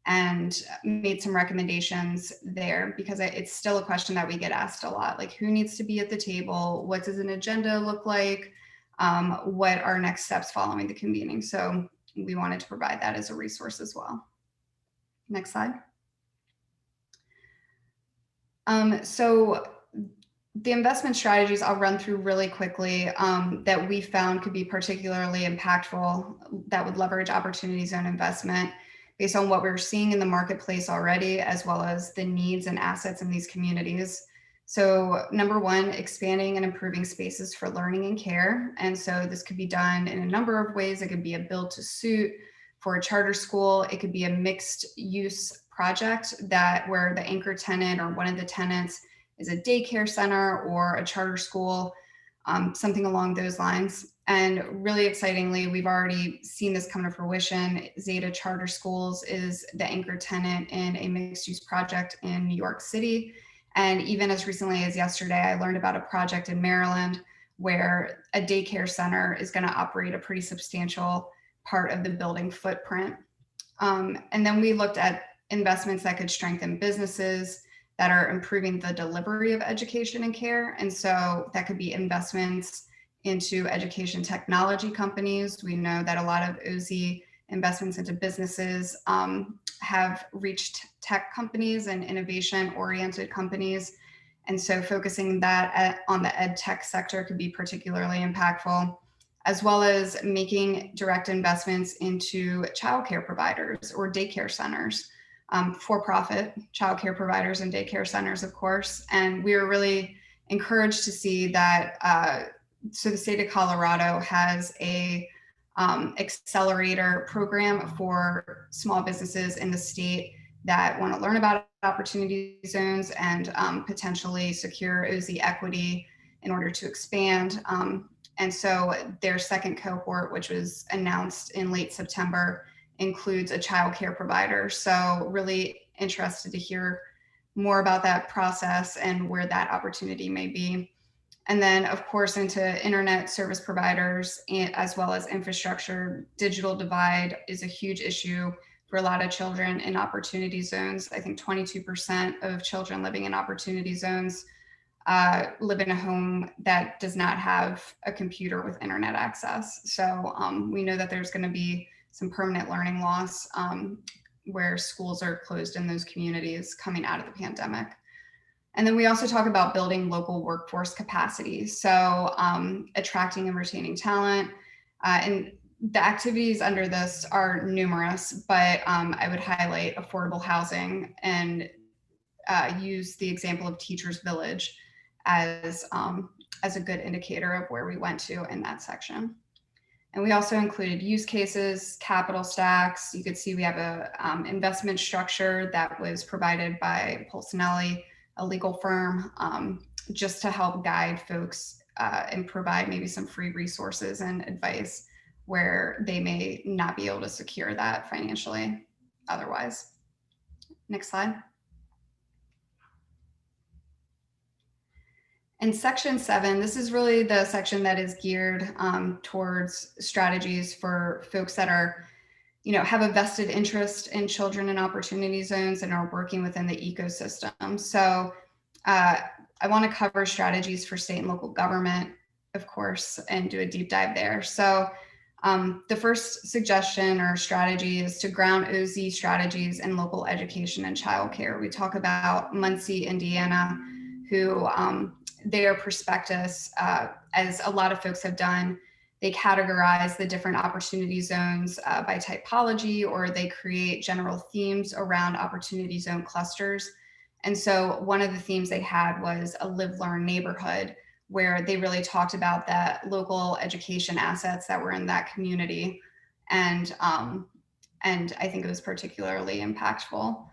A: and made some recommendations there, because it's still a question that we get asked a lot, like who needs to be at the table? What does an agenda look like? What are next steps following the convening? So we wanted to provide that as a resource as well. Next slide. So the investment strategies I'll run through really quickly that we found could be particularly impactful that would leverage opportunity zone investment based on what we're seeing in the marketplace already, as well as the needs and assets in these communities. So number one, expanding and improving spaces for learning and care. And so this could be done in a number of ways. It could be a build to suit for a charter school. It could be a mixed use project where the anchor tenant or one of the tenants is a daycare center or a charter school, something along those lines. And really excitingly, we've already seen this come to fruition. Zeta Charter Schools is the anchor tenant in a mixed use project in New York City. And even as recently as yesterday, I learned about a project in Maryland where a daycare center is going to operate a pretty substantial part of the building footprint. And then we looked at investments that could strengthen businesses that are improving the delivery of education and care. And so that could be investments into education technology companies. We know that a lot of OZ investments into businesses have reached tech companies and innovation-oriented companies. And so focusing that on the ed tech sector could be particularly impactful, as well as making direct investments into childcare providers or daycare centers, for-profit childcare providers and daycare centers, of course. And we were really encouraged to see that. So the state of Colorado has a accelerator program for small businesses in the state that want to learn about opportunity zones and potentially secure OZ equity in order to expand. And so their second cohort, which was announced in late September, includes a childcare provider. So really interested to hear more about that process and where that opportunity may be. And then, of course, into internet service providers, as well as infrastructure. Digital divide is a huge issue for a lot of children in opportunity zones. I think 22% of children living in opportunity zones live in a home that does not have a computer with internet access. So we know that there's going to be some permanent learning loss where schools are closed in those communities coming out of the pandemic. And then we also talk about building local workforce capacity. So attracting and retaining talent. And the activities under this are numerous, but I would highlight affordable housing and use the example of Teachers Village as a good indicator of where we went to in that section. And we also included use cases, capital stacks. You could see we have a investment structure that was provided by Polsinelli, a legal firm, just to help guide folks and provide maybe some free resources and advice where they may not be able to secure that financially otherwise. Next slide. In section 7, this is really the section that is geared towards strategies for folks that are, have a vested interest in children in opportunity zones and are working within the ecosystem. So I want to cover strategies for state and local government, of course, and do a deep dive there. So the first suggestion or strategy is to ground OZ strategies in local education and childcare. We talk about Muncie, Indiana, who their prospectus, as a lot of folks have done, they categorize the different opportunity zones by typology, or they create general themes around opportunity zone clusters. And so one of the themes they had was a live-learn neighborhood, where they really talked about that local education assets that were in that community. And I think it was particularly impactful.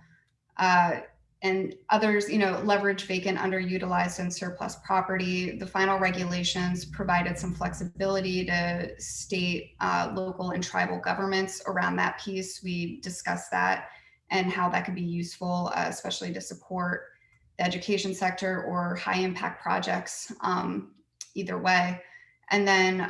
A: And others, leverage vacant, underutilized, and surplus property. The final regulations provided some flexibility to state, local, and tribal governments around that piece. We discussed that and how that could be useful, especially to support the education sector or high impact projects, either way. And then,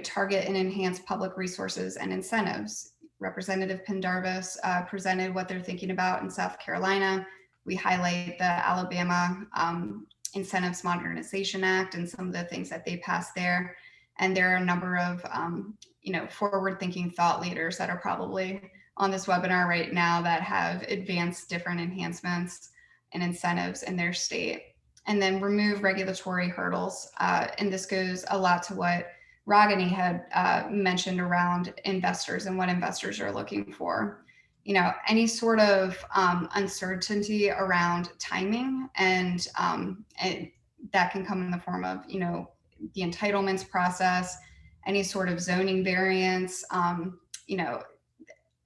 A: target and enhance public resources and incentives. Representative Pendarvis presented what they're thinking about in South Carolina. We highlight the Alabama Incentives Modernization Act and some of the things that they passed there. And there are a number of, forward-thinking thought leaders that are probably on this webinar right now that have advanced different enhancements and incentives in their state. And then remove regulatory hurdles. And this goes a lot to what Ragini had mentioned around investors and what investors are looking for. Any sort of uncertainty around timing, and that can come in the form of, the entitlements process, any sort of zoning variance,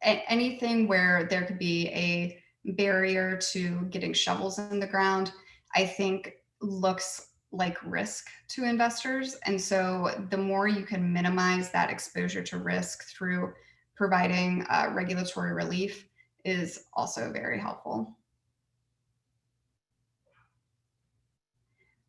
A: anything where there could be a barrier to getting shovels in the ground, I think looks like risk to investors. And so the more you can minimize that exposure to risk through providing regulatory relief is also very helpful.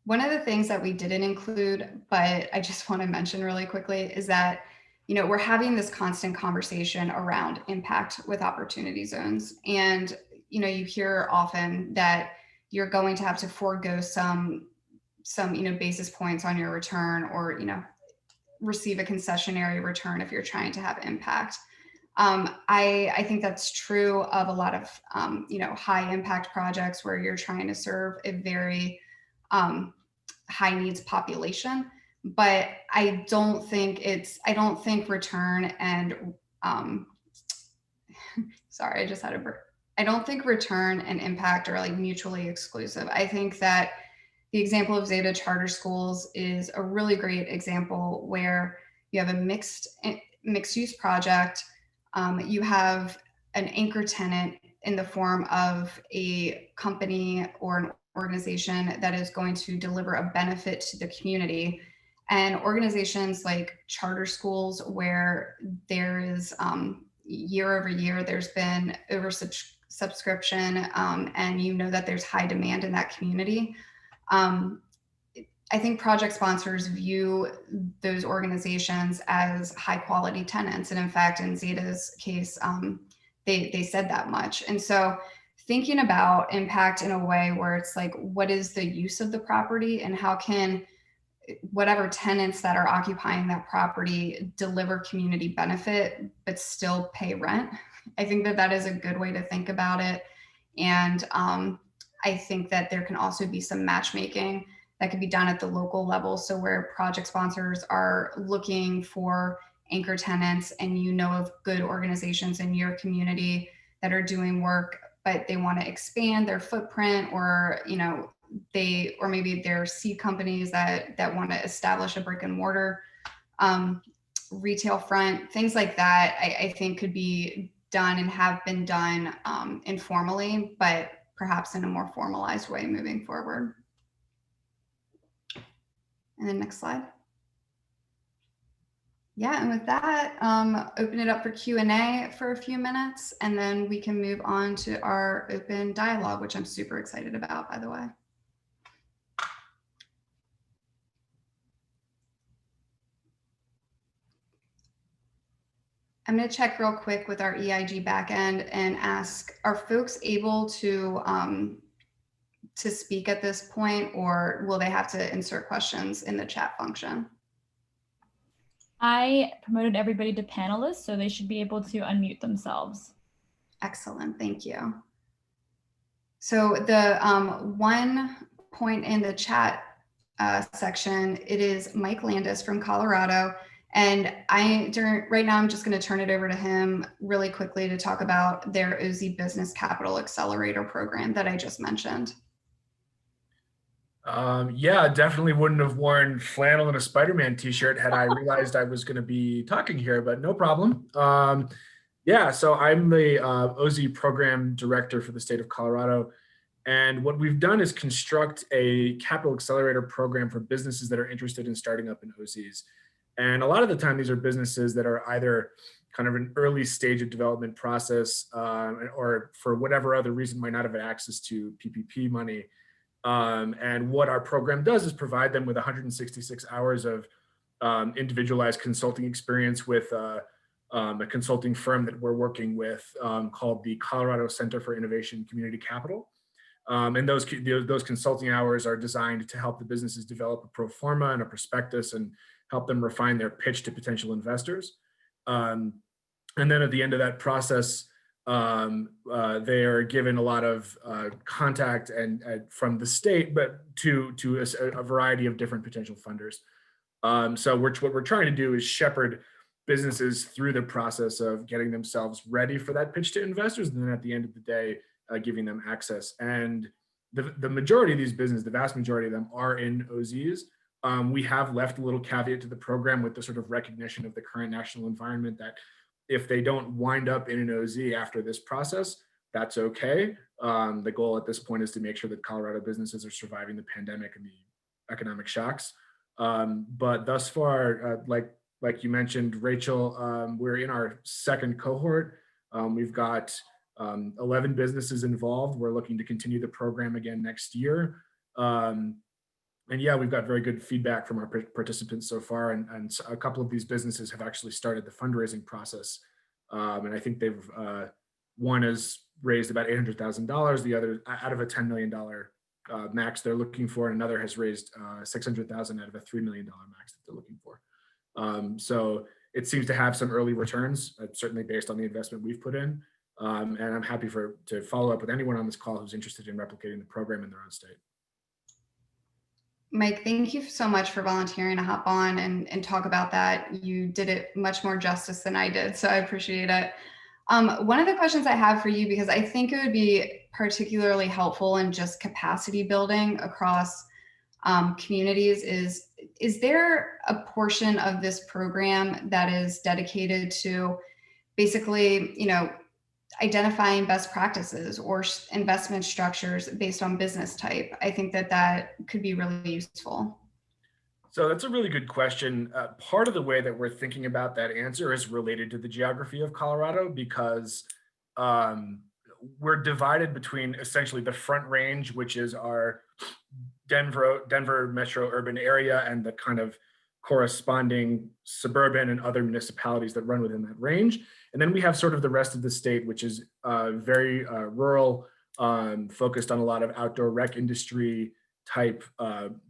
A: One of the things that we didn't include, but I just want to mention really quickly, is that, we're having this constant conversation around impact with opportunity zones. And, you hear often that you're going to have to forego some basis points on your return, or, receive a concessionary return if you're trying to have impact. I think that's true of a lot of, high impact projects where you're trying to serve a very high needs population, but I don't think return and, sorry, I just had a burp. I don't think return and impact are like mutually exclusive. I think that the example of Zeta Charter Schools is a really great example where you have a mixed use project. You have an anchor tenant in the form of a company or an organization that is going to deliver a benefit to the community. And organizations like charter schools, where there is year over year, there's been oversubscription, and that there's high demand in that community. I think project sponsors view those organizations as high quality tenants. And in fact, in Zeta's case, they said that much. And so thinking about impact in a way where it's like, what is the use of the property, and how can whatever tenants that are occupying that property deliver community benefit, but still pay rent. I think that that is a good way to think about it. And I think that there can also be some matchmaking that could be done at the local level. So where project sponsors are looking for anchor tenants and you know of good organizations in your community that are doing work, but they want to expand their footprint, or, you know, or maybe they're seed companies that want to establish a brick and mortar retail front, things like that, I think could be done and have been done informally, but perhaps in a more formalized way moving forward. And then next slide. Yeah, and with that, open it up for Q&A for a few minutes, and then we can move on to our open dialogue, which I'm super excited about, by the way. I'm going to check real quick with our EIG backend and ask, are folks able to speak at this point, or will they have to insert questions in the chat function?
E: I promoted everybody to panelists, so they should be able to unmute themselves.
A: Excellent, thank you. So the one point in the chat section, it is Mike Landis from Colorado. And right now, I'm just going to turn it over to him really quickly to talk about their OZ Business Capital Accelerator program that I just mentioned.
F: Yeah, definitely wouldn't have worn flannel and a Spider-Man t-shirt had I realized I was going to be talking here, but no problem. Yeah, so I'm the OZ program director for the state of Colorado. And what we've done is construct a capital accelerator program for businesses that are interested in starting up in OZs. And a lot of the time, these are businesses that are either kind of an early stage of development process or for whatever other reason might not have access to PPP money. And what our program does is provide them with 166 hours of individualized consulting experience with a consulting firm that we're working with called the Colorado Center for Innovation and Community Capital. And those consulting hours are designed to help the businesses develop a pro forma and a prospectus and help them refine their pitch to potential investors. And then at the end of that process, they are given a lot of contact and from the state, but to a variety of different potential funders. So what we're trying to do is shepherd businesses through the process of getting themselves ready for that pitch to investors, and then at the end of the day, giving them access. And the majority of these businesses, the vast majority of them, are in OZs. We have left a little caveat to the program with the sort of recognition of the current national environment that if they don't wind up in an OZ after this process, that's okay. The goal at this point is to make sure that Colorado businesses are surviving the pandemic and the economic shocks. But thus far, like you mentioned, Rachel, we're in our second cohort. We've got 11 businesses involved. We're looking to continue the program again next year. And yeah, we've got very good feedback from our participants so far, and a couple of these businesses have actually started the fundraising process. And I think they've, one has raised about $800,000, the other out of a $10 million max they're looking for, and another has raised $600,000 out of a $3 million max that they're looking for. So it seems to have some early returns, certainly based on the investment we've put in. And I'm happy to follow up with anyone on this call who's interested in replicating the program in their own state.
A: Mike, thank you so much for volunteering to hop on and talk about that. You did it much more justice than I did, so I appreciate it. One of the questions I have for you, because I think it would be particularly helpful in just capacity building across communities, is there a portion of this program that is dedicated to basically, you know, identifying best practices or investment structures based on business type? I think that could be really useful.
F: So that's a really good question. Part of the way that we're thinking about that answer is related to the geography of Colorado, because we're divided between essentially the Front Range, which is our Denver metro urban area, and the kind of corresponding suburban and other municipalities that run within that range. And then we have sort of the rest of the state, which is very rural, focused on a lot of outdoor rec industry, type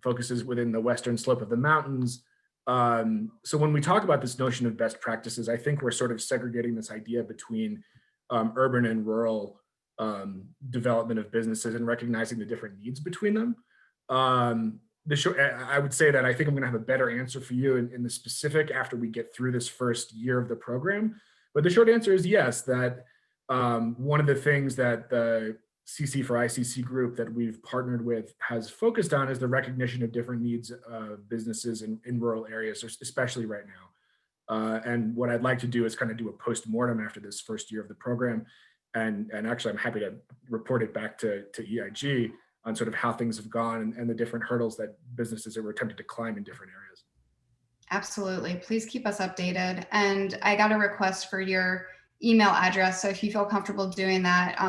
F: focuses within the western slope of the mountains. So when we talk about this notion of best practices, I think we're sort of segregating this idea between urban and rural development of businesses and recognizing the different needs between them. I would say that I think I'm going to have a better answer for you in the specific after we get through this first year of the program. But the short answer is yes, that one of the things that the CC for ICC group that we've partnered with has focused on is the recognition of different needs of businesses in rural areas, especially right now. And what I'd like to do is kind of do a post-mortem after this first year of the program. And actually, I'm happy to report it back to EIG on sort of how things have gone and the different hurdles that businesses are attempting to climb in different areas.
A: Absolutely. Please keep us updated. And I got a request for your email address. So if you feel comfortable doing that,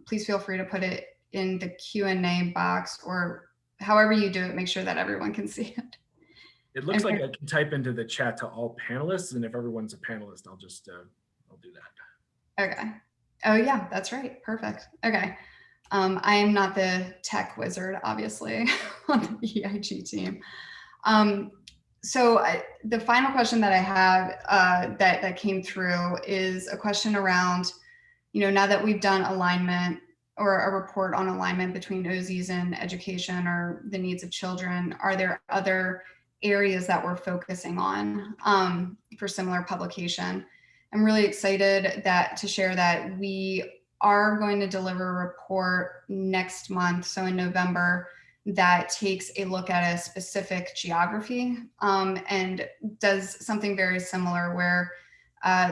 A: please feel free to put it in the Q&A box or however you do it, make sure that everyone can see it.
F: It looks like I can type into the chat to all panelists. And if everyone's a panelist, I'll just, I'll do that. Okay.
A: Oh yeah, that's right. Perfect. Okay. I am not the tech wizard, obviously, on the EIG team. So the final question that I have that came through is a question around, now that we've done alignment or a report on alignment between OZs and education or the needs of children, are there other areas that we're focusing on for similar publication? I'm really excited to share that we are going to deliver a report next month, so in November, that takes a look at a specific geography and does something very similar where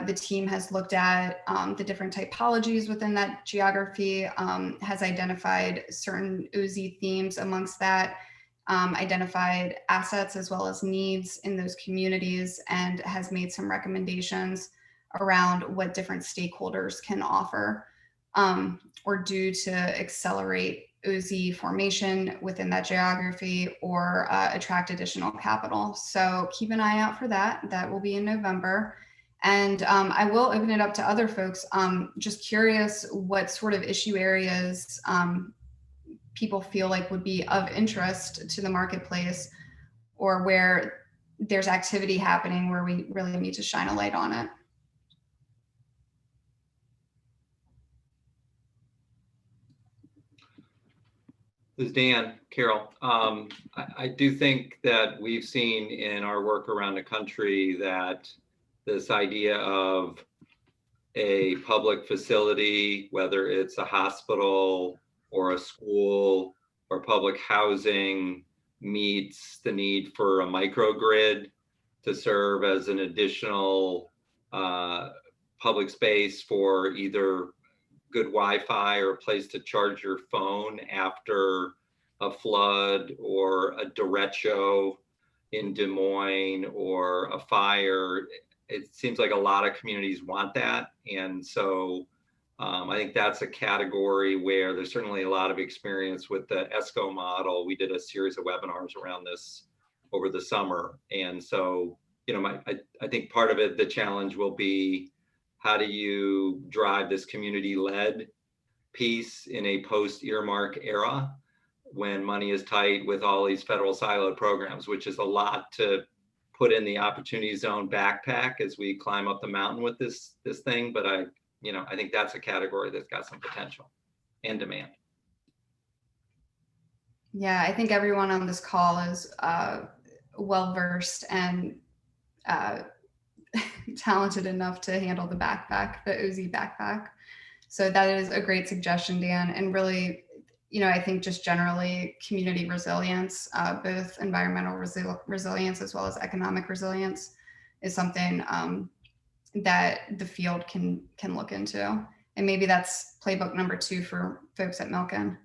A: the team has looked at the different typologies within that geography, has identified certain OZ themes amongst that, identified assets as well as needs in those communities, and has made some recommendations around what different stakeholders can offer or do to accelerate OZ formation within that geography or attract additional capital. So keep an eye out for that. That will be in November. And I will open it up to other folks. Just curious what sort of issue areas people feel like would be of interest to the marketplace, or where there's activity happening where we really need to shine a light on it.
C: This is Dan, Carol. I do think that we've seen in our work around the country that this idea of a public facility, whether it's a hospital or a school or public housing, meets the need for a microgrid to serve as an additional public space for either good Wi-Fi or a place to charge your phone after a flood or a derecho in Des Moines or a fire. It seems like a lot of communities want that. And so I think that's a category where there's certainly a lot of experience with the ESCO model. We did a series of webinars around this over the summer. And so, I think part of it, the challenge will be, how do you drive this community-led piece in a post-earmark era when money is tight with all these federal siloed programs, which is a lot to put in the opportunity zone backpack as we climb up the mountain with this thing. But I think that's a category that's got some potential and demand.
A: Yeah, I think everyone on this call is well-versed and talented enough to handle the backpack, the OZ backpack. So that is a great suggestion, Dan. And really, I think just generally community resilience, both environmental resilience as well as economic resilience, is something that the field can look into. And maybe that's playbook number 2 for folks at Milken.